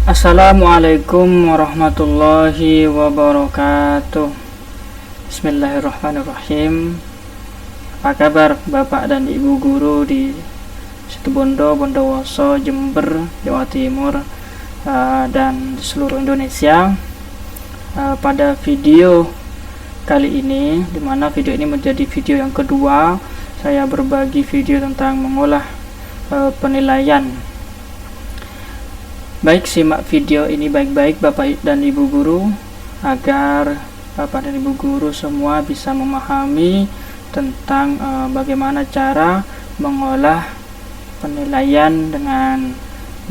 Assalamualaikum warahmatullahi wabarakatuh. Bismillahirrahmanirrahim. Apa kabar Bapak dan Ibu guru di Situbondo, Bondowoso, Jember, Jawa Timur, dan di seluruh Indonesia. Pada video kali ini, dimana video ini menjadi video yang kedua, saya berbagi video tentang mengolah penilaian. Baik, simak video ini baik-baik Bapak dan Ibu guru, agar Bapak dan Ibu guru semua bisa memahami tentang bagaimana cara mengolah penilaian dengan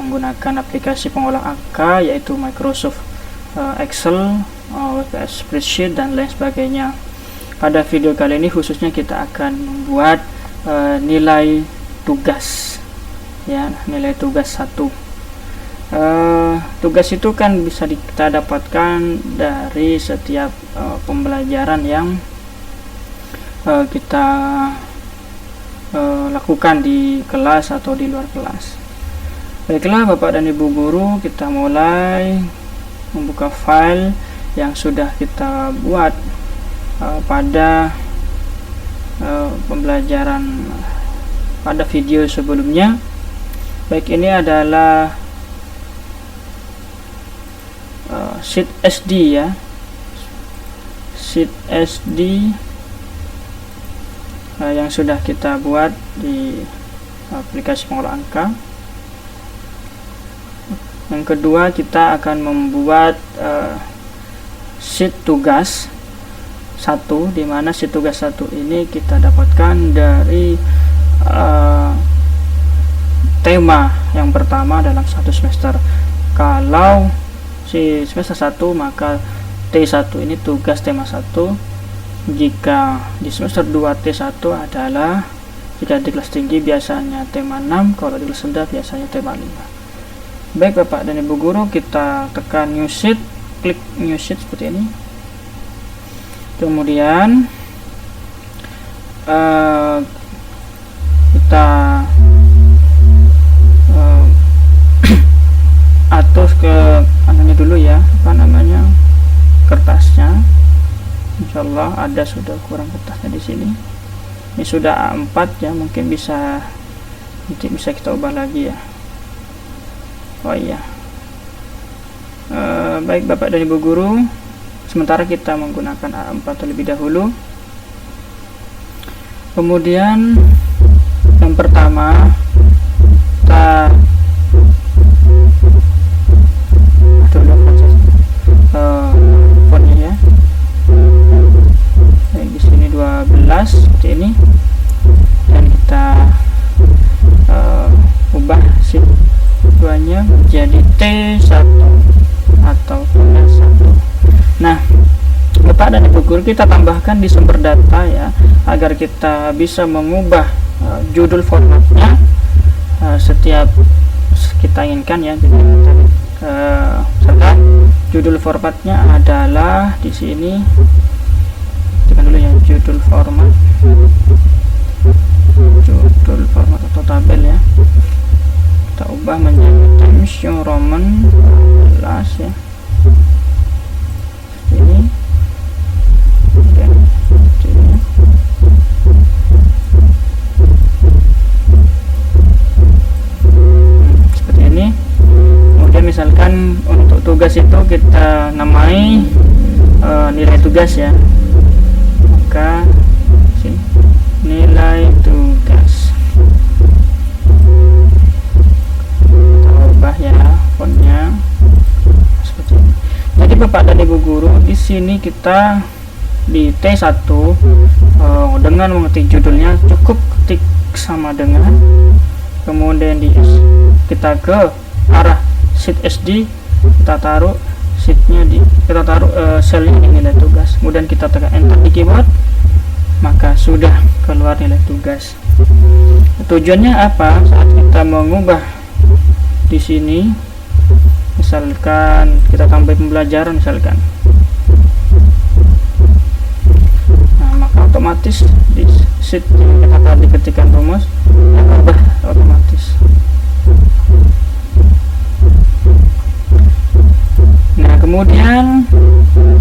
menggunakan aplikasi pengolah angka, yaitu Microsoft Excel, WPS Spreadsheet, dan lain sebagainya. Pada video kali ini khususnya kita akan membuat nilai tugas, ya, nilai tugas 1. Tugas itu kan bisa kita dapatkan dari setiap pembelajaran yang kita lakukan di kelas atau di luar kelas. Baiklah Bapak dan Ibu guru, kita mulai membuka file yang sudah kita buat pada pembelajaran pada video sebelumnya. Baik, ini adalah sheet SD, ya, sheet SD yang sudah kita buat di aplikasi pengolah angka. Yang kedua, kita akan membuat sheet tugas 1, di mana sheet tugas 1 ini kita dapatkan dari tema yang pertama dalam satu semester. Kalau si semester 1, maka T1 ini tugas tema 1. Jika di semester 2 T1 adalah, jika di kelas tinggi biasanya tema 6, kalau di kelas rendah biasanya tema 5. Baik Bapak dan Ibu guru, kita tekan new sheet, klik new sheet seperti ini. Kemudian kita atur ke anunya dulu, ya, apa namanya, kertasnya. Insyaallah ada, sudah kurang kertasnya di sini. Ini sudah A4, ya, mungkin bisa kita ubah lagi, ya. Oh iya. Baik Bapak dan Ibu guru, sementara kita menggunakan A4 terlebih dahulu. Kemudian yang pertama, kita fontnya, ya. Baik, di sini 12 seperti ini, dan kita ubah sheet 2-nya menjadi T1 atau font 1. Nah, Bapak dan Ibu guru, kita tambahkan di sumber data, ya, agar kita bisa mengubah judul formatnya setiap kita inginkan, ya. Serta judul formatnya adalah di sini, tekan dulu, ya, judul format atau tabel, ya, kita ubah menjadi Times New Roman 11, ya, ini. Kemudian ini. Seperti ini. Kemudian misalkan untuk tugas itu kita namai nilai tugas, ya, maka sini nilai tugas, kita ubah, ya, fontnya seperti ini. Jadi Bapak dan Ibu guru, di sini kita di T1 dengan mengetik judulnya cukup ketik sama dengan, kemudian kita ke arah sheet SD, kita taruh sheetnya kita taruh selnya di nilai tugas, kemudian kita tekan enter di keyboard, maka sudah keluar nilai tugas. Tujuannya apa? Saat kita mengubah di sini, misalkan kita tambah pembelajaran, misalkan, nah, maka otomatis di sheet yang kita tadi ketikkan rumus akan berubah otomatis. kemudian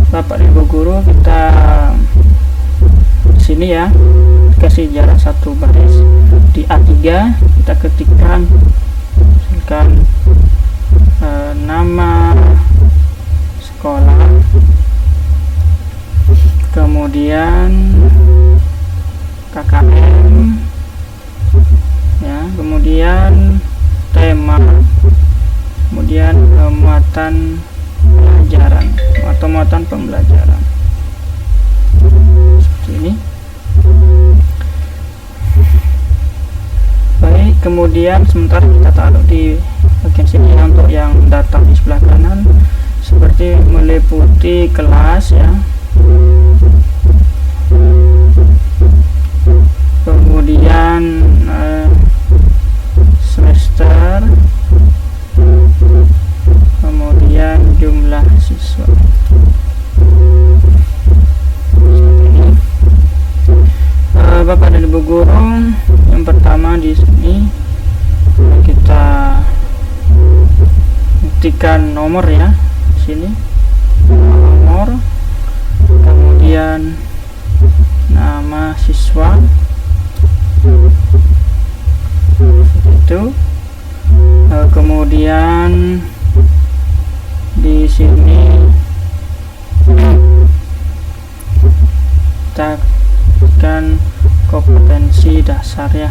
Bapak dan Ibu guru, kita sini ya kasih jarak 1 baris di A3, kita ketikkan misalkan nama sekolah, kemudian KKM ya, kemudian tema, kemudian muatan pelajaran atau muatan pembelajaran seperti ini. Baik, kemudian sementara kita taruh di bagian sini ya, untuk yang datang di sebelah kanan seperti meliputi kelas ya, kemudian semester, kemudian jumlah siswa. Bapak dan Ibu guru, yang pertama di sini kita ketikkan nomor ya, di sini nomor, kemudian nama siswa itu, kemudian di sini kita tekan kompetensi dasar ya,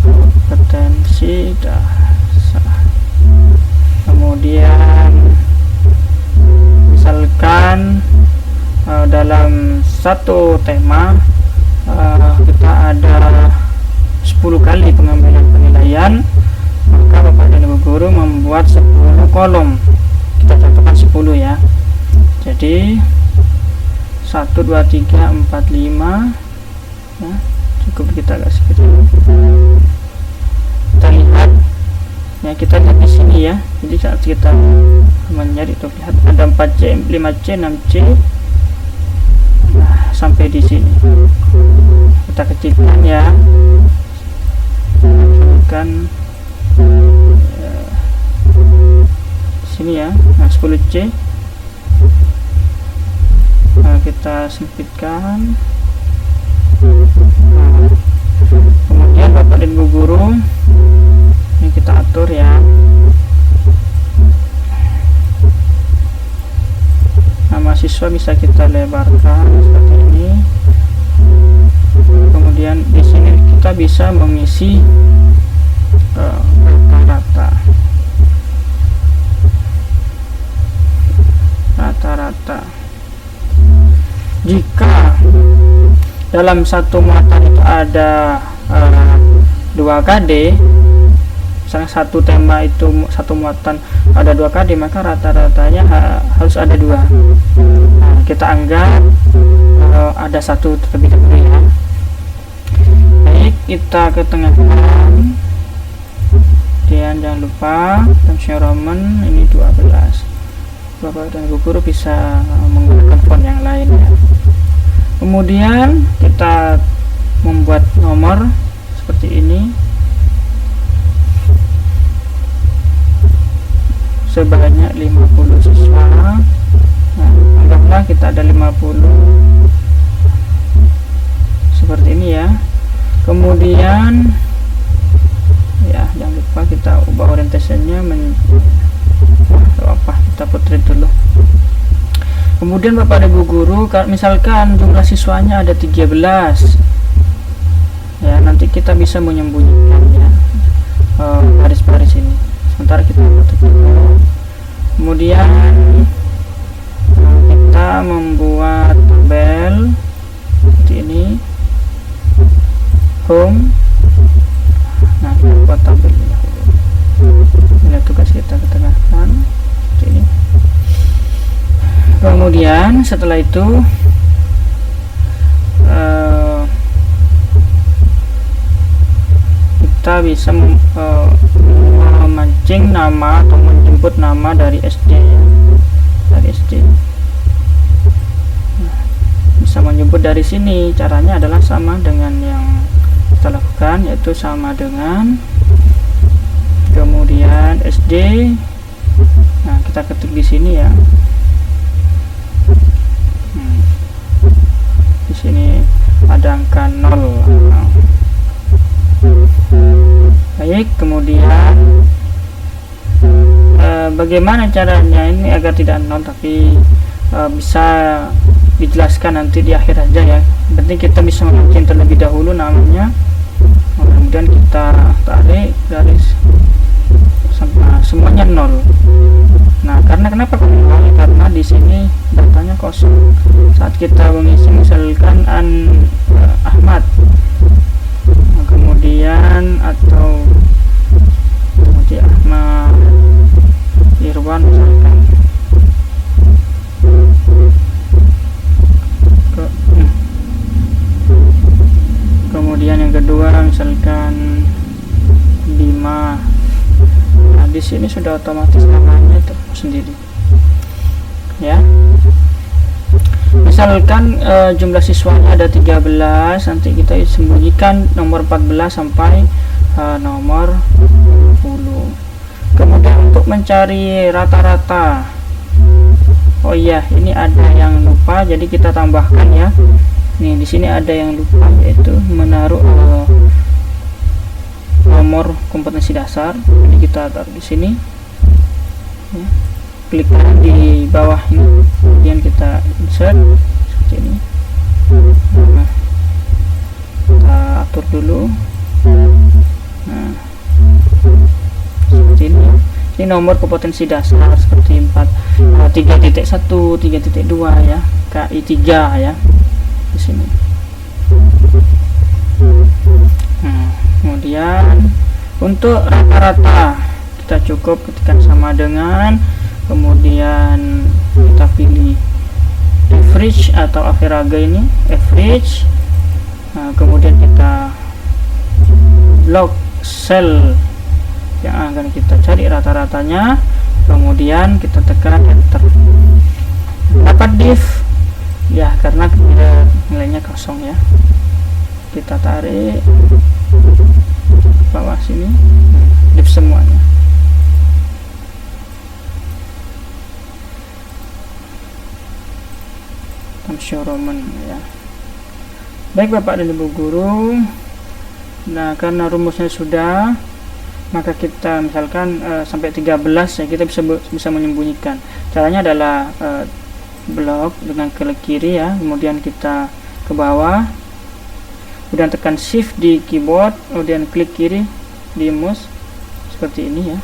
kompetensi dasar. Kemudian misalkan dalam satu tema kita ada 10 kali pengambilan penilaian, maka Bapak dan Ibu guru membuat 10 kolom. Kita contohkan 10 ya. Jadi 1, 2, 3, 4, 5 ya, cukup kita kasih kecil. Kita lihat ya, kita lihat di sini ya. Jadi saat kita mencari itu lihat ada 4C, 5C, 6C. Nah, sampai di sini kita kecilkan ya, kecilkan sini ya. Nah, 10C kita sempitkan. Kemudian Bapak dan Ibu guru, ini kita atur ya, nama siswa bisa kita lebarkan seperti ini. Kemudian di sini kita bisa mengisi rata-rata. Jika dalam satu muatan itu ada 2 KD, misalnya satu tema itu satu muatan ada 2 KD, maka rata-ratanya harus ada 2. Nah, kita anggap ada 1 terlebih dahulu ya. Baik, kita ke tengah kanan, dan jangan lupa Times Roman ini 12. Bapak dan Ibu guru bisa menggunakan font yang lain ya. Kemudian kita membuat nomor seperti ini sebanyak 50 siswa. Nah, anggaplah kita ada 50 seperti ini ya. Kemudian ya, jangan lupa kita ubah orientasinya kita putri dulu. Kemudian Bapak dan Ibu guru, misalkan jumlah siswanya ada 13 ya, nanti kita bisa menyembunyikan ya baris-baris ini. Sementara kita tutup dulu. Kemudian kita membuat tabel seperti ini, home. Nah, kita buat tabel ini. Ini tugas kita ketekan seperti ini. Kemudian setelah itu kita bisa memancing nama atau menjemput nama dari SD ya. Dari SD bisa menjemput dari sini. Caranya adalah sama dengan yang kita lakukan, yaitu sama dengan kemudian SD. Nah, kita kita ketik di sini ya. Di sini ada angka 0. Baik, kemudian bagaimana caranya ini agar tidak 0, tapi bisa dijelaskan nanti di akhir aja ya. Penting kita bisa mengaitkan terlebih dahulu namanya, kemudian kita tarik garis sampai semuanya 0. Nah, karena kenapa kok 0? Karena di sini datanya kosong. Saat kita mengisi misalkan Ahmad, kemudian atau kemudian Ahmad Irwan misalkan, kemudian yang kedua misalkan Bima. Nah, di sini sudah otomatis namanya itu sendiri ya. Misalkan jumlah siswanya ada 13, nanti kita sembunyikan nomor 14 sampai nomor 20. Kemudian untuk mencari rata-rata, oh iya, ini ada yang lupa, jadi kita tambahkan ya. Nih di sini ada yang lupa, yaitu menaruh nomor kompetensi dasar. Jadi kita taruh di sini ya. Klik di bawah ini, kemudian kita insert seperti ini. Nah, kita atur dulu. Nah, seperti ini. Ini nomor kompetensi dasar seperti 3.1, 3.2 ya, KI 3 ya di sini. Nah, kemudian untuk rata-rata kita cukup ketikkan sama dengan, kemudian kita pilih average atau average ini average. Nah, kemudian kita log cell yang akan kita cari rata-ratanya, kemudian kita tekan enter. Dapat div ya, karena nilainya kosong ya. Kita tarik bawah sini, div semuanya. Tamsyaroman ya. Baik Bapak dan Ibu guru, nah karena rumusnya sudah, maka kita misalkan sampai 13 ya, kita bisa menyembunyikan. Caranya adalah blok dengan klik kiri ya, kemudian kita ke bawah, kemudian tekan shift di keyboard, kemudian klik kiri di mouse seperti ini ya,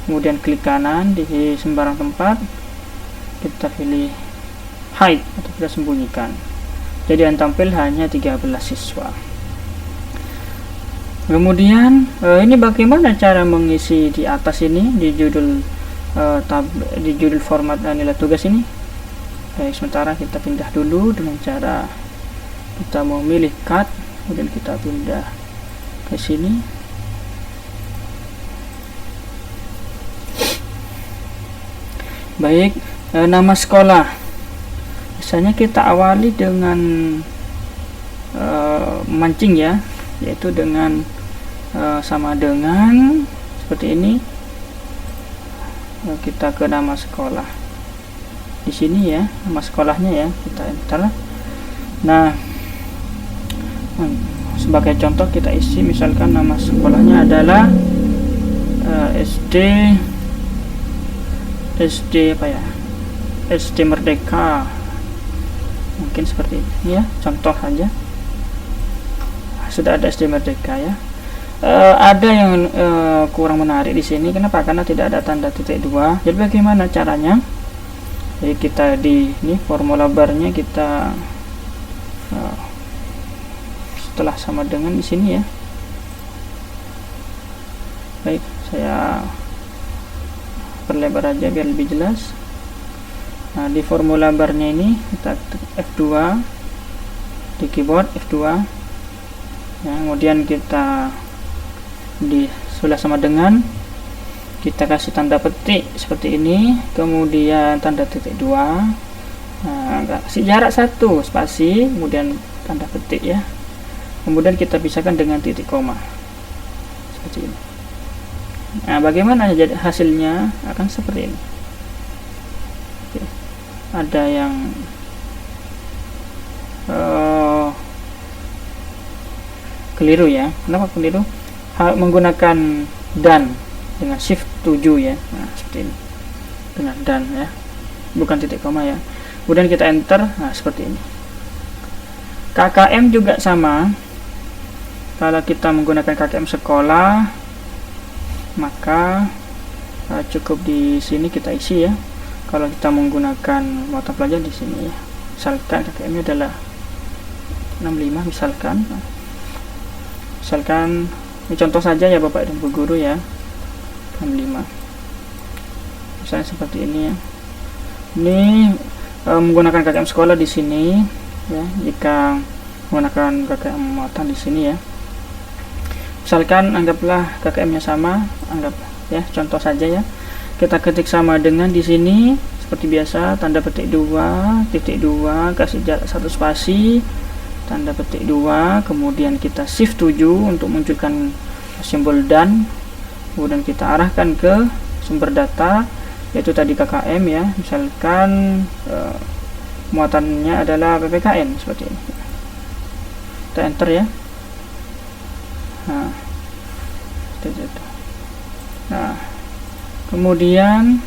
kemudian klik kanan di sembarang tempat, kita pilih hide atau kita sembunyikan. Jadi yang tampil hanya 13 siswa. Kemudian ini bagaimana cara mengisi di atas ini di judul di judul format nilai tugas ini. Baik, sementara kita pindah dulu dengan cara kita memilih cut, kemudian kita pindah ke sini. Baik, nama sekolah. Biasanya kita awali dengan mancing ya, yaitu dengan sama dengan seperti ini. Kita ke nama sekolah di sini ya, nama sekolahnya ya, kita enter. Nah, sebagai contoh kita isi misalkan nama sekolahnya adalah SD apa ya, SD Merdeka, mungkin seperti ini ya, contoh saja. Sudah ada SD Merdeka ya. Ada yang kurang menarik di sini. Kenapa? Karena tidak ada tanda titik 2. Jadi bagaimana caranya? Jadi kita di ini formula barnya kita setelah sama dengan di sini ya. Baik, saya perlebar aja biar lebih jelas. Nah, di formula barnya ini kita F2 di keyboard, F2 ya, kemudian kita di sudah sama dengan, kita kasih tanda petik seperti ini, kemudian tanda titik 2, nah, kasih jarak 1 spasi, kemudian tanda petik ya, kemudian kita pisahkan dengan titik koma seperti ini. Nah, bagaimana hasilnya akan seperti ini. Oke. Ada yang keliru ya. Kenapa keliru? Menggunakan dan dengan shift 7 ya. Nah, seperti ini. Dengan dan ya. Bukan titik koma ya. Kemudian kita enter. Nah, seperti ini. KKM juga sama. Kalau kita menggunakan KKM sekolah, maka cukup di sini kita isi ya. Kalau kita menggunakan mata pelajaran di sini ya. Misalkan KKM-nya adalah 65 misalkan. Misalkan ini contoh saja ya Bapak dan Bu guru ya. 65. Misalnya seperti ini ya. Ini menggunakan KKM sekolah di sini ya. Jika menggunakan KKM muatan di sini ya. Misalkan anggaplah KKM-nya sama, anggap ya contoh saja ya. Kita ketik sama dengan di sini seperti biasa, tanda petik 2, titik 2, kasih jarak 1 spasi, tanda petik 2, kemudian kita shift 7 untuk munculkan simbol dan, kemudian kita arahkan ke sumber data yaitu tadi KKM ya. Misalkan muatannya adalah PPKN seperti ini. Kita enter ya. Nah, kemudian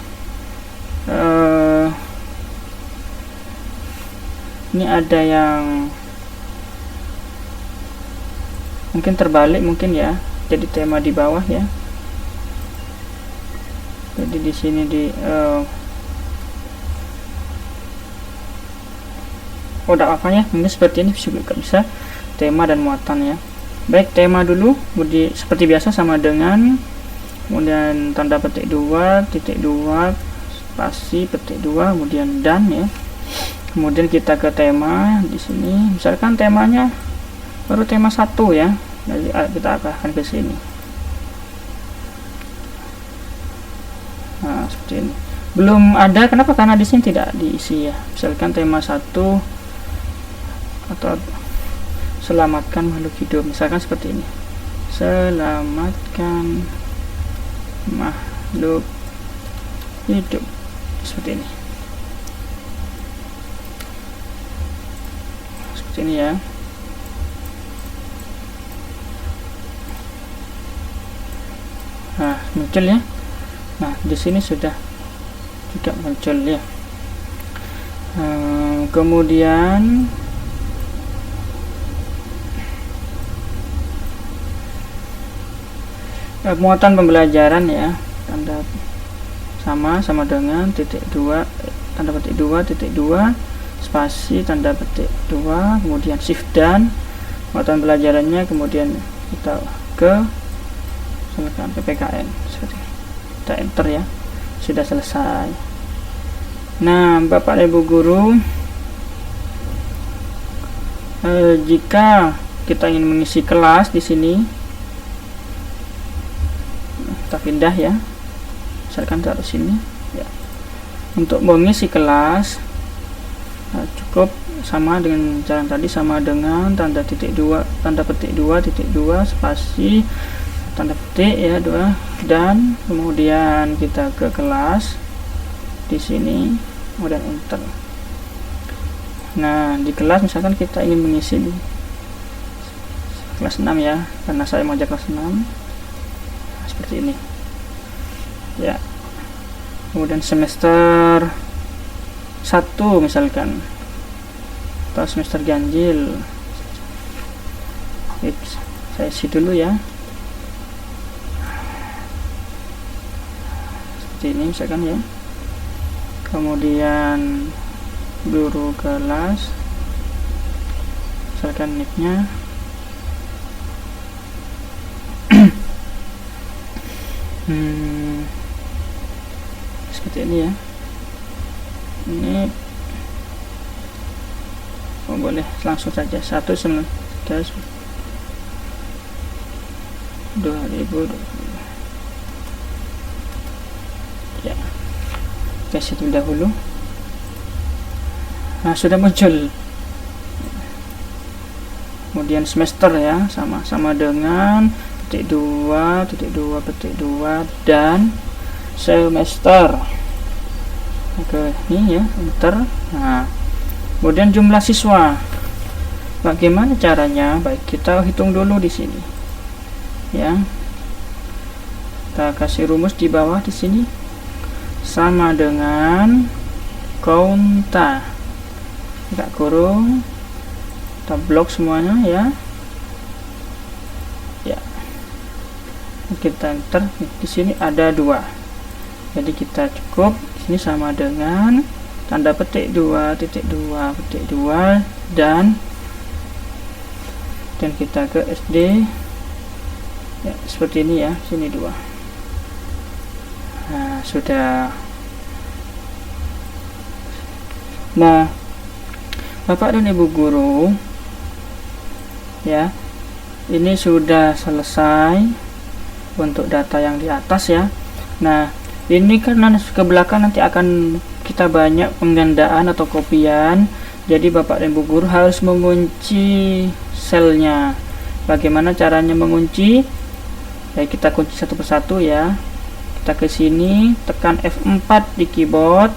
ini ada yang mungkin terbalik mungkin ya. Jadi tema di bawah ya. Jadi di sini di tidak apanya mungkin seperti ini juga bisa tema dan muatan ya. Baik, tema dulu seperti biasa sama dengan, kemudian tanda petik 2, titik 2, spasi petik 2, kemudian dan ya. Kemudian kita ke tema di sini. Misalkan temanya baru tema 1 ya. Jadi kita akan ke sini. Nah, seperti ini. Belum ada, kenapa? Karena di sini tidak diisi ya. Misalkan tema 1 atau selamatkan makhluk hidup, misalkan seperti ini, selamatkan makhluk hidup, seperti ini ya. Nah, muncul ya. Nah, di sini sudah juga muncul ya. Kemudian muatan pembelajaran ya, tanda sama dengan titik 2, tanda petik 2, titik 2, spasi, tanda petik 2, kemudian shift dan muatan pembelajarannya, kemudian kita ke misalkan PPKN seperti ini. Kita enter ya, sudah selesai. Nah, Bapak Ibu guru, jika kita ingin mengisi kelas di sini, kita pindah ya, misalkan taruh sini ya. Untuk mengisi kelas cukup sama dengan cara tadi, sama dengan tanda titik 2, tanda petik 2, titik 2, spasi, tanda petik ya 2, dan kemudian kita ke kelas di sini, kemudian enter. Nah, di kelas misalkan kita ingin mengisi di kelas 6 ya, karena saya mau ajak kelas 6 seperti ini ya. Kemudian semester 1 misalkan, atau semester ganjil. Saya isi dulu ya, seperti ini misalkan ya. Kemudian guru kelas, misalkan nicknya seperti ini ya. Ini boleh langsung saja 1/19 2020 ya. Kasih itu dahulu. Nah, sudah muncul. Kemudian semester ya, sama dengan petik 2, titik 2, petik 2, dan semester. ke ini ya, enter. Nah, kemudian jumlah siswa, bagaimana caranya? Baik, kita hitung dulu di sini ya. Kita kasih rumus di bawah di sini, sama dengan konta, kita kurung, kita blok semuanya ya. Kita enter. Di sini ada 2, jadi kita cukup ini sama dengan tanda petik 2.2 petik 2 dan kita ke SD ya, seperti ini ya, sini 2. Nah, sudah. Nah, Bapak dan Ibu guru ya, ini sudah selesai untuk data yang di atas ya. Nah, ini karena ke belakang nanti akan kita banyak penggandaan atau kopian, jadi Bapak dan Ibu guru harus mengunci selnya. Bagaimana caranya mengunci? Ya, kita kunci satu persatu ya. Kita ke sini, tekan F4 di keyboard.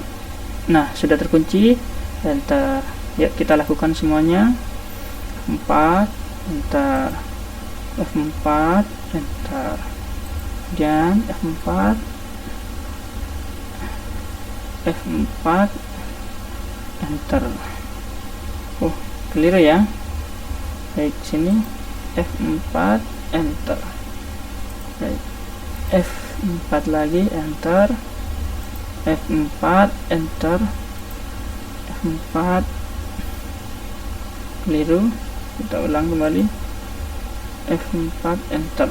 Nah, sudah terkunci, enter. Ya, kita lakukan semuanya. F4, enter. F4, enter. Dan F4 enter. Oh, keliru ya. Baik, sini F4 enter. Baik, F4 lagi, enter. F4 enter. F4 keliru, kita ulang kembali. F4 enter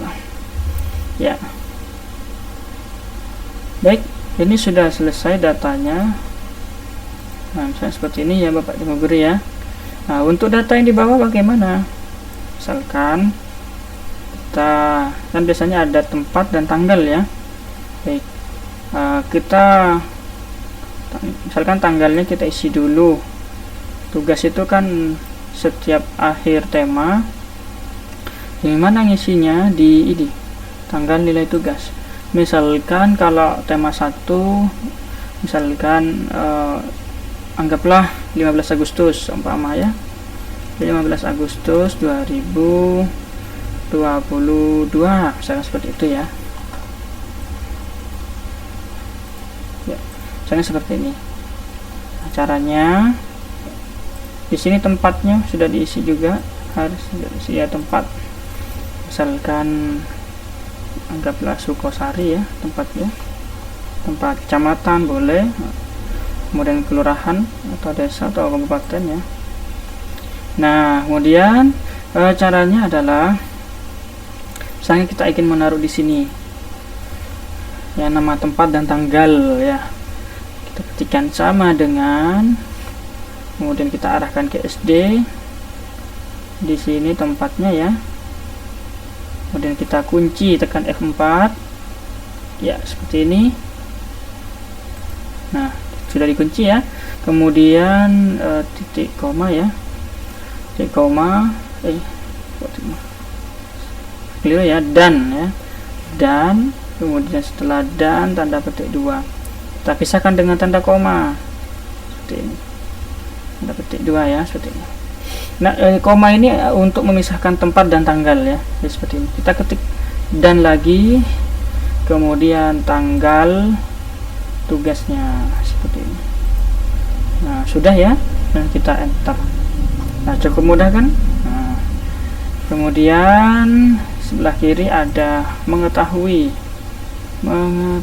ya. Baik, ini sudah selesai datanya. Nah, misalnya seperti ini ya Bapak Ibu guru ya. Nah, untuk data yang di bawah bagaimana? Misalkan kita kan biasanya ada tempat dan tanggal ya. Baik, kita misalkan tanggalnya kita isi dulu. Tugas itu kan setiap akhir tema. Yang mana ngisinya di ini tanggal nilai tugas. Misalkan kalau tema 1 misalkan anggaplah 15 Agustus umpama ya, 15 Agustus 2022 misalnya seperti itu ya. Ya, misalnya seperti ini. Nah, caranya di sini tempatnya sudah diisi juga, harus diisi ya tempat. Misalkan anggaplah Sukosari ya tempatnya, tempat kecamatan boleh, kemudian kelurahan atau desa atau kabupaten ya. Nah, kemudian caranya adalah misalnya kita ingin menaruh di sini ya nama tempat dan tanggal ya, kita ketikkan sama dengan, kemudian kita arahkan ke SD, di sini tempatnya ya. Kemudian kita kunci, tekan F4 ya, seperti ini. Nah, sudah dikunci ya. Kemudian titik koma ya, titik koma keliru ya, dan ya, dan kemudian setelah dan tanda petik 2 kita pisahkan dengan tanda koma seperti ini, tanda petik 2 ya, seperti ini. Nah, koma ini untuk memisahkan tempat dan tanggal ya. Jadi seperti ini. Kita ketik dan lagi, kemudian tanggal tugasnya seperti ini. Nah, sudah ya. Dan kita enter. Nah, cukup mudah kan? Nah, kemudian sebelah kiri ada mengetahui. Nah,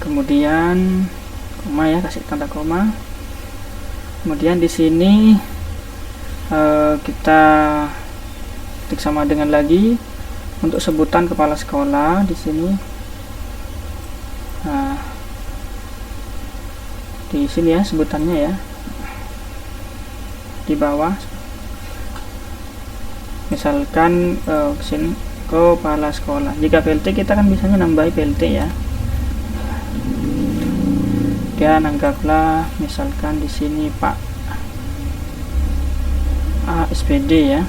kemudian koma ya, kasih tanda koma. Kemudian di sini kita ketik sama dengan lagi untuk sebutan kepala sekolah di sini. Nah, di sini ya sebutannya ya, di bawah. Misalkan sini kepala sekolah. Jika PLT kita kan biasanya nambahi PLT ya. Dan anggaplah misalkan di sini Pak A SPD ya.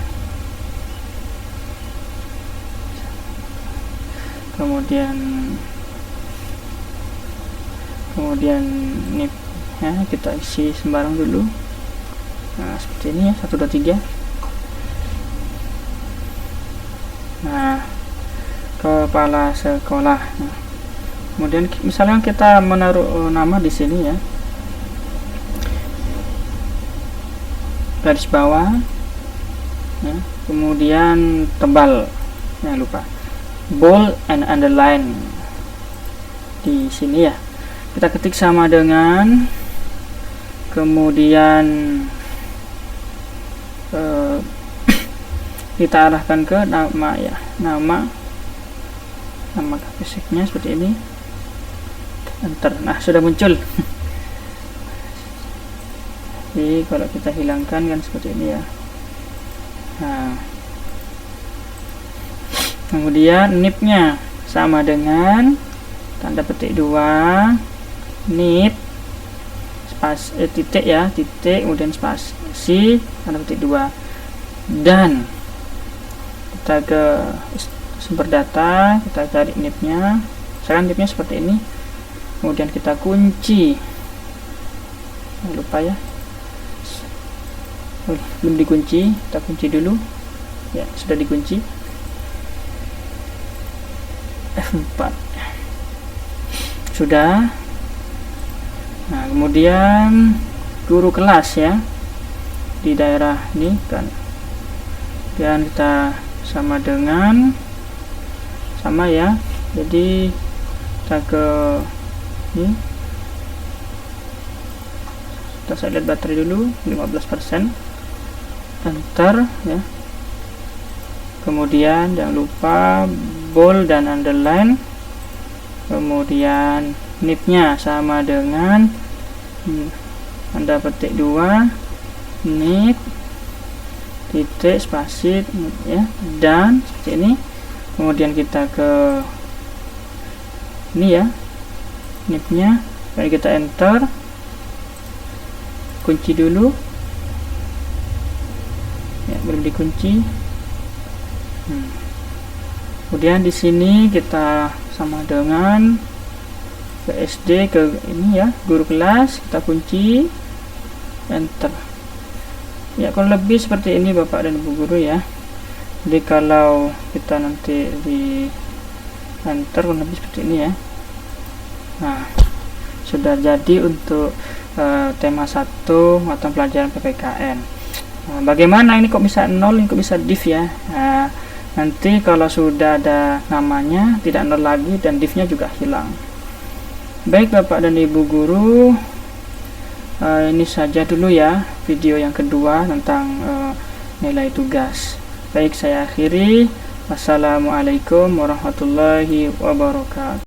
Kemudian kemudian nip ya, kita isi sembarang dulu. Nah, seperti ini ya, 1 2 3. Nah, kepala sekolah. Nah, kemudian misalnya kita menaruh nama di sini ya, garis bawah ya, kemudian tebal, jangan lupa bold and underline di sini ya, kita ketik sama dengan, kemudian kita arahkan ke nama ya, nama fisiknya seperti ini, enter. Nah, sudah muncul. Jadi kalau kita hilangkan kan seperti ini ya. Nah, kemudian nipnya sama dengan tanda petik 2, nip titik ya, titik, kemudian spasi, tanda petik 2, dan kita ke sumber data, kita cari nipnya. Sekarang nipnya seperti ini, kemudian kita kunci. Jangan lupa ya, belum dikunci, kita kunci dulu ya, sudah dikunci. F4 sudah. Nah, kemudian guru kelas ya, di daerah ini kan, dan kita sama dengan sama ya, jadi kita ke ini, kita lihat baterai dulu 15%, enter ya. Kemudian jangan lupa bold dan underline, kemudian nipnya sama dengan tanda petik 2, nip titik spasi ya, dan seperti ini. Kemudian kita ke ini ya, nipnya, lalu kita enter, kunci dulu ya, belum dikunci. Kemudian di sini kita sama dengan ke SD, ke ini ya, guru kelas, kita kunci, enter ya. Kurang lebih seperti ini Bapak dan Ibu guru ya. Jadi kalau kita nanti di enter kurang lebih seperti ini ya. Nah, sudah jadi untuk tema 1 mata pelajaran PPKN. Nah, bagaimana ini kok bisa 0, ini kok bisa div ya. Nah, nanti kalau sudah ada namanya tidak 0 lagi dan divnya juga hilang. Baik Bapak dan Ibu guru, ini saja dulu ya video yang kedua tentang nilai tugas. Baik, saya akhiri. Wassalamualaikum warahmatullahi wabarakatuh.